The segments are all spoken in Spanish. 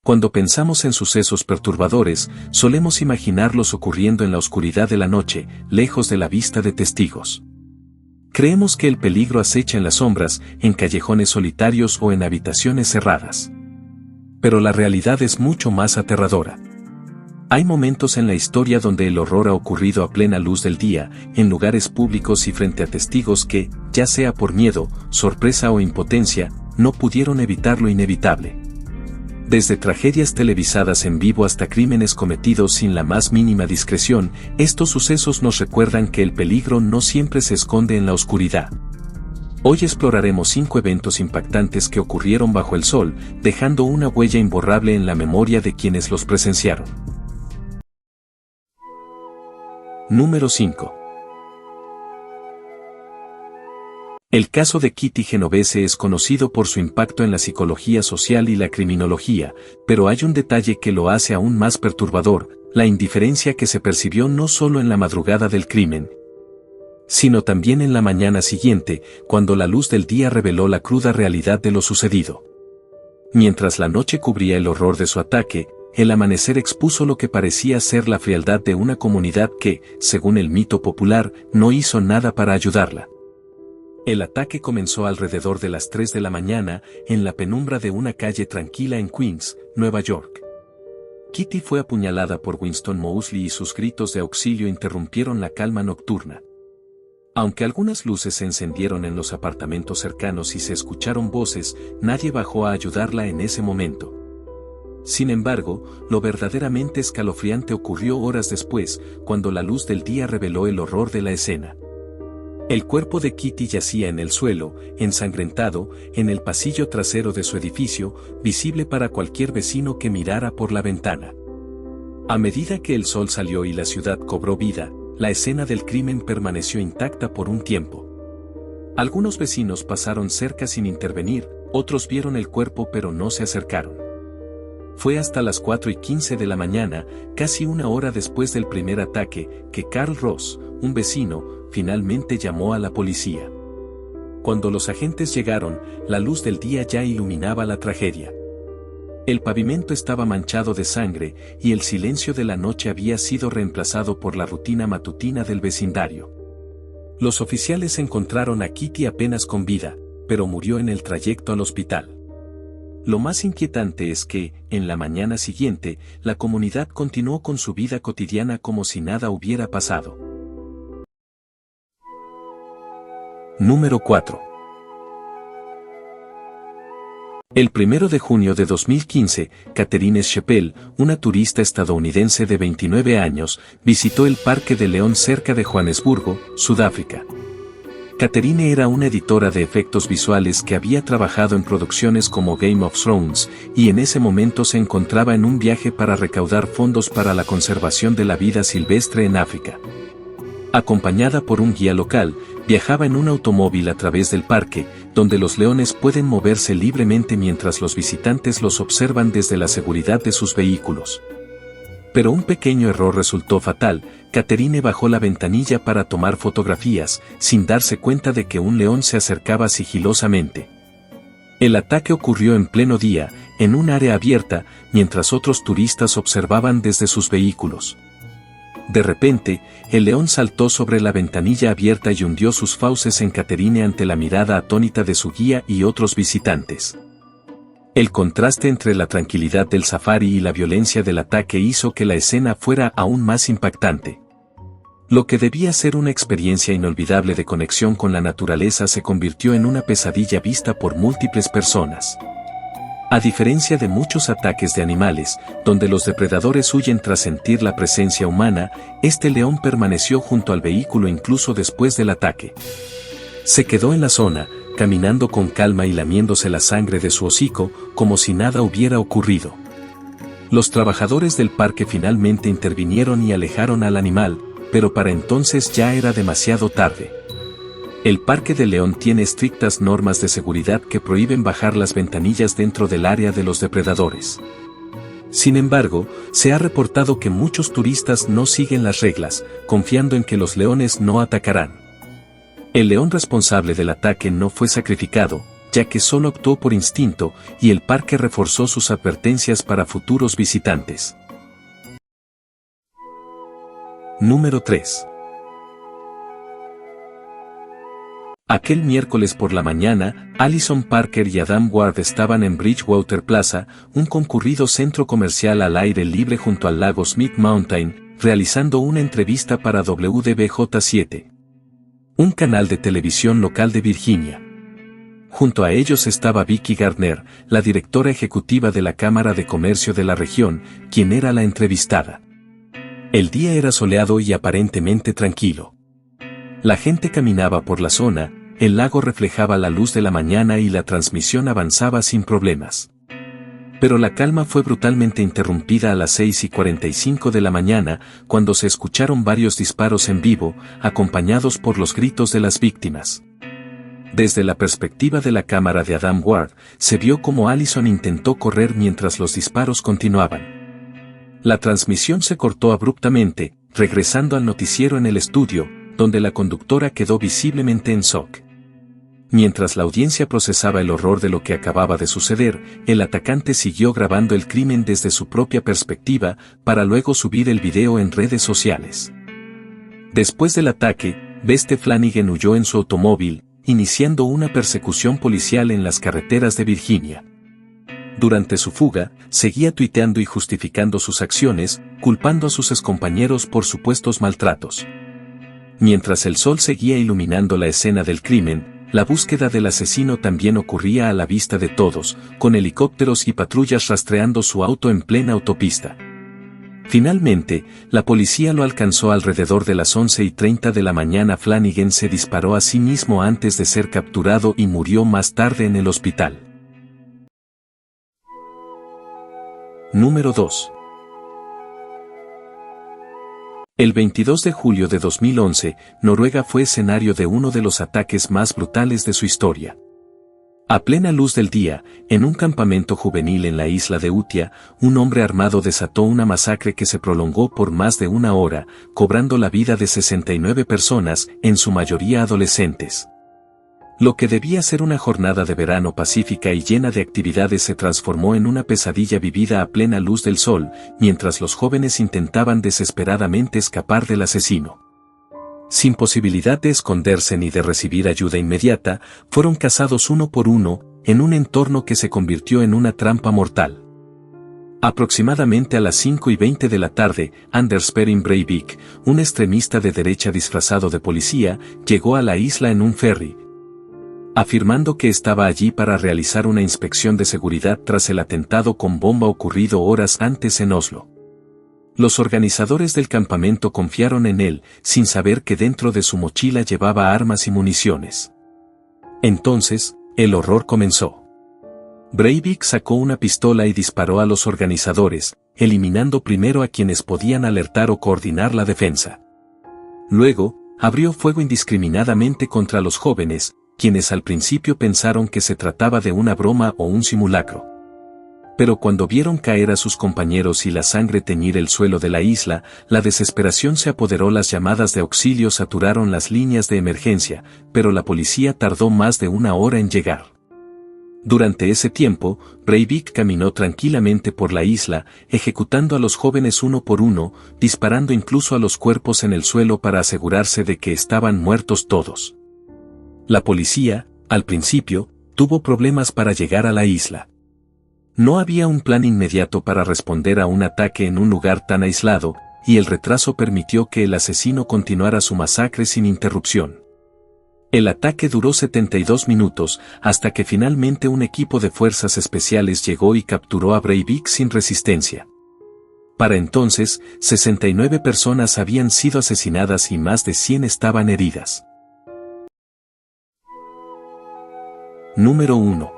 Cuando pensamos en sucesos perturbadores, solemos imaginarlos ocurriendo en la oscuridad de la noche, lejos de la vista de testigos. Creemos que el peligro acecha en las sombras, en callejones solitarios o en habitaciones cerradas. Pero la realidad es mucho más aterradora. Hay momentos en la historia donde el horror ha ocurrido a plena luz del día, en lugares públicos y frente a testigos que, ya sea por miedo, sorpresa o impotencia, no pudieron evitar lo inevitable. Desde tragedias televisadas en vivo hasta crímenes cometidos sin la más mínima discreción, estos sucesos nos recuerdan que el peligro no siempre se esconde en la oscuridad. Hoy exploraremos 5 eventos impactantes que ocurrieron bajo el sol, dejando una huella imborrable en la memoria de quienes los presenciaron. Número 5. El caso de Kitty Genovese es conocido por su impacto en la psicología social y la criminología, pero hay un detalle que lo hace aún más perturbador: la indiferencia que se percibió no solo en la madrugada del crimen, sino también en la mañana siguiente, cuando la luz del día reveló la cruda realidad de lo sucedido. Mientras la noche cubría el horror de su ataque, el amanecer expuso lo que parecía ser la frialdad de una comunidad que, según el mito popular, no hizo nada para ayudarla. El ataque comenzó alrededor de las 3 de la mañana, en la penumbra de una calle tranquila en Queens, Nueva York. Kitty fue apuñalada por Winston Moseley y sus gritos de auxilio interrumpieron la calma nocturna. Aunque algunas luces se encendieron en los apartamentos cercanos y se escucharon voces, nadie bajó a ayudarla en ese momento. Sin embargo, lo verdaderamente escalofriante ocurrió horas después, cuando la luz del día reveló el horror de la escena. El cuerpo de Kitty yacía en el suelo, ensangrentado, en el pasillo trasero de su edificio, visible para cualquier vecino que mirara por la ventana. A medida que el sol salió y la ciudad cobró vida, la escena del crimen permaneció intacta por un tiempo. Algunos vecinos pasaron cerca sin intervenir, otros vieron el cuerpo pero no se acercaron. Fue hasta las 4:15 de la mañana, casi una hora después del primer ataque, que Carl Ross, un vecino, finalmente llamó a la policía. Cuando los agentes llegaron, la luz del día ya iluminaba la tragedia. El pavimento estaba manchado de sangre, y el silencio de la noche había sido reemplazado por la rutina matutina del vecindario. Los oficiales encontraron a Kitty apenas con vida, pero murió en el trayecto al hospital. Lo más inquietante es que, en la mañana siguiente, la comunidad continuó con su vida cotidiana como si nada hubiera pasado. Número 4. El 1 de junio de 2015, Catherine Schepel, una turista estadounidense de 29 años, visitó el Parque de León cerca de Johannesburgo, Sudáfrica. Catherine era una editora de efectos visuales que había trabajado en producciones como Game of Thrones, y en ese momento se encontraba en un viaje para recaudar fondos para la conservación de la vida silvestre en África. Acompañada por un guía local, viajaba en un automóvil a través del parque, donde los leones pueden moverse libremente mientras los visitantes los observan desde la seguridad de sus vehículos. Pero un pequeño error resultó fatal. Catherine bajó la ventanilla para tomar fotografías, sin darse cuenta de que un león se acercaba sigilosamente. El ataque ocurrió en pleno día, en un área abierta, mientras otros turistas observaban desde sus vehículos. De repente, el león saltó sobre la ventanilla abierta y hundió sus fauces en Catherine ante la mirada atónita de su guía y otros visitantes. El contraste entre la tranquilidad del safari y la violencia del ataque hizo que la escena fuera aún más impactante. Lo que debía ser una experiencia inolvidable de conexión con la naturaleza se convirtió en una pesadilla vista por múltiples personas. A diferencia de muchos ataques de animales, donde los depredadores huyen tras sentir la presencia humana, este león permaneció junto al vehículo incluso después del ataque. Se quedó en la zona, caminando con calma y lamiéndose la sangre de su hocico, como si nada hubiera ocurrido. Los trabajadores del parque finalmente intervinieron y alejaron al animal, pero para entonces ya era demasiado tarde. El Parque de León tiene estrictas normas de seguridad que prohíben bajar las ventanillas dentro del área de los depredadores. Sin embargo, se ha reportado que muchos turistas no siguen las reglas, confiando en que los leones no atacarán. El león responsable del ataque no fue sacrificado, ya que solo actuó por instinto, y el parque reforzó sus advertencias para futuros visitantes. Número 3. Aquel miércoles por la mañana, Allison Parker y Adam Ward estaban en Bridgewater Plaza, un concurrido centro comercial al aire libre junto al lago Smith Mountain, realizando una entrevista para WDBJ7, un canal de televisión local de Virginia. Junto a ellos estaba Vicky Gardner, la directora ejecutiva de la Cámara de Comercio de la región, quien era la entrevistada. El día era soleado y aparentemente tranquilo. La gente caminaba por la zona, el lago reflejaba la luz de la mañana y la transmisión avanzaba sin problemas. Pero la calma fue brutalmente interrumpida a las 6:45 de la mañana, cuando se escucharon varios disparos en vivo, acompañados por los gritos de las víctimas. Desde la perspectiva de la cámara de Adam Ward, se vio como Allison intentó correr mientras los disparos continuaban. La transmisión se cortó abruptamente, regresando al noticiero en el estudio, donde la conductora quedó visiblemente en shock. Mientras la audiencia procesaba el horror de lo que acababa de suceder, el atacante siguió grabando el crimen desde su propia perspectiva, para luego subir el video en redes sociales. Después del ataque, Beste Flanagan huyó en su automóvil, iniciando una persecución policial en las carreteras de Virginia. Durante su fuga, seguía tuiteando y justificando sus acciones, culpando a sus excompañeros por supuestos maltratos. Mientras el sol seguía iluminando la escena del crimen, la búsqueda del asesino también ocurría a la vista de todos, con helicópteros y patrullas rastreando su auto en plena autopista. Finalmente, la policía lo alcanzó alrededor de las 11:30 de la mañana. Flanagan se disparó a sí mismo antes de ser capturado y murió más tarde en el hospital. Número 2. El 22 de julio de 2011, Noruega fue escenario de uno de los ataques más brutales de su historia. A plena luz del día, en un campamento juvenil en la isla de Utia, un hombre armado desató una masacre que se prolongó por más de una hora, cobrando la vida de 69 personas, en su mayoría adolescentes. Lo que debía ser una jornada de verano pacífica y llena de actividades se transformó en una pesadilla vivida a plena luz del sol, mientras los jóvenes intentaban desesperadamente escapar del asesino. Sin posibilidad de esconderse ni de recibir ayuda inmediata, fueron cazados uno por uno, en un entorno que se convirtió en una trampa mortal. Aproximadamente a las 5:20 de la tarde, Anders Behring Breivik, un extremista de derecha disfrazado de policía, llegó a la isla en un ferry, afirmando que estaba allí para realizar una inspección de seguridad tras el atentado con bomba ocurrido horas antes en Oslo. Los organizadores del campamento confiaron en él, sin saber que dentro de su mochila llevaba armas y municiones. Entonces, el horror comenzó. Breivik sacó una pistola y disparó a los organizadores, eliminando primero a quienes podían alertar o coordinar la defensa. Luego, abrió fuego indiscriminadamente contra los jóvenes, quienes al principio pensaron que se trataba de una broma o un simulacro. Pero cuando vieron caer a sus compañeros y la sangre teñir el suelo de la isla, la desesperación se apoderó. Las llamadas de auxilio saturaron las líneas de emergencia, pero la policía tardó más de una hora en llegar. Durante ese tiempo, Breivik caminó tranquilamente por la isla, ejecutando a los jóvenes uno por uno, disparando incluso a los cuerpos en el suelo para asegurarse de que estaban muertos todos. La policía, al principio, tuvo problemas para llegar a la isla. No había un plan inmediato para responder a un ataque en un lugar tan aislado, y el retraso permitió que el asesino continuara su masacre sin interrupción. El ataque duró 72 minutos, hasta que finalmente un equipo de fuerzas especiales llegó y capturó a Breivik sin resistencia. Para entonces, 69 personas habían sido asesinadas y más de 100 estaban heridas. Número 1.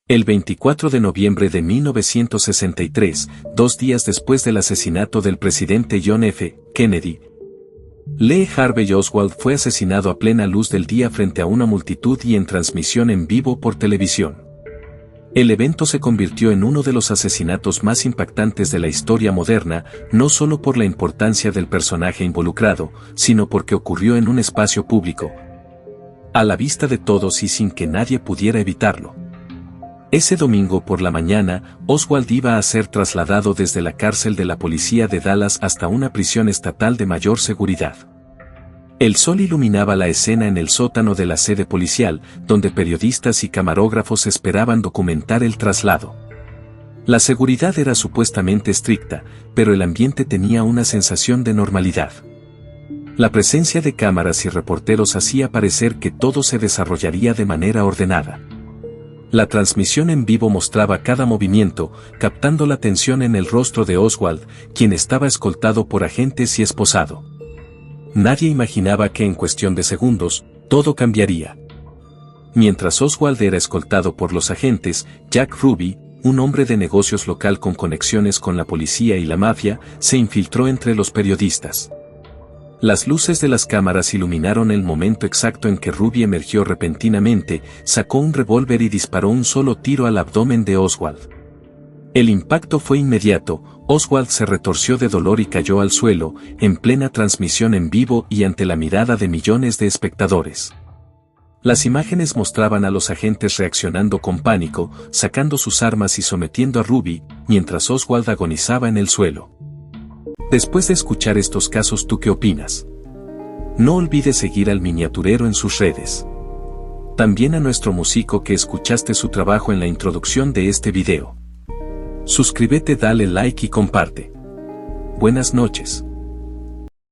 El 24 de noviembre de 1963, 2 días después del asesinato del presidente John F. Kennedy, Lee Harvey Oswald fue asesinado a plena luz del día frente a una multitud y en transmisión en vivo por televisión. El evento se convirtió en uno de los asesinatos más impactantes de la historia moderna, no solo por la importancia del personaje involucrado, sino porque ocurrió en un espacio público. A la vista de todos y sin que nadie pudiera evitarlo. Ese domingo por la mañana, Oswald iba a ser trasladado desde la cárcel de la policía de Dallas hasta una prisión estatal de mayor seguridad. El sol iluminaba la escena en el sótano de la sede policial, donde periodistas y camarógrafos esperaban documentar el traslado. La seguridad era supuestamente estricta, pero el ambiente tenía una sensación de normalidad. La presencia de cámaras y reporteros hacía parecer que todo se desarrollaría de manera ordenada. La transmisión en vivo mostraba cada movimiento, captando la tensión en el rostro de Oswald, quien estaba escoltado por agentes y esposado. Nadie imaginaba que en cuestión de segundos, todo cambiaría. Mientras Oswald era escoltado por los agentes, Jack Ruby, un hombre de negocios local con conexiones con la policía y la mafia, se infiltró entre los periodistas. Las luces de las cámaras iluminaron el momento exacto en que Ruby emergió repentinamente, sacó un revólver y disparó un solo tiro al abdomen de Oswald. El impacto fue inmediato, Oswald se retorció de dolor y cayó al suelo, en plena transmisión en vivo y ante la mirada de millones de espectadores. Las imágenes mostraban a los agentes reaccionando con pánico, sacando sus armas y sometiendo a Ruby, mientras Oswald agonizaba en el suelo. Después de escuchar estos casos, ¿tú qué opinas? No olvides seguir al miniaturero en sus redes. También a nuestro músico que escuchaste su trabajo en la introducción de este video. Suscríbete, dale like y comparte. Buenas noches.